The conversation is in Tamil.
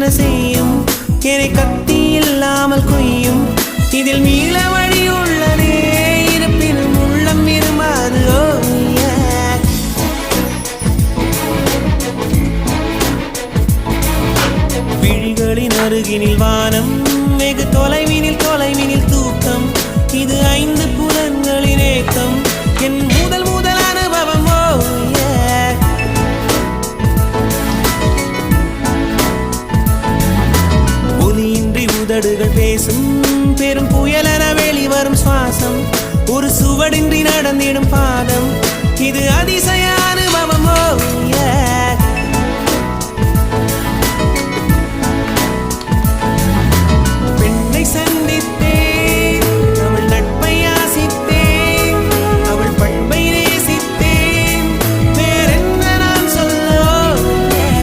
என்ன செய்யும் என்னை கத்தி இல்லாமல் கொய்யும் இதில் மீள வழி உள்ளதே இருப்பினும் உள்ளம் விரும்பாது விழிகளின் அருகினில் வானம் வெகு தொலைவினில் தூக்கம் இது 5 புலன்களின் ஏக்கம் என் முதல் அனுபவம் ஒலியின்றி உதடுகள் பேசும் பெரும் புயலென வெளிவரும் சுவாசம் ஒரு சுவடின்றி நடந்திடும் பாதம் இது அதிசய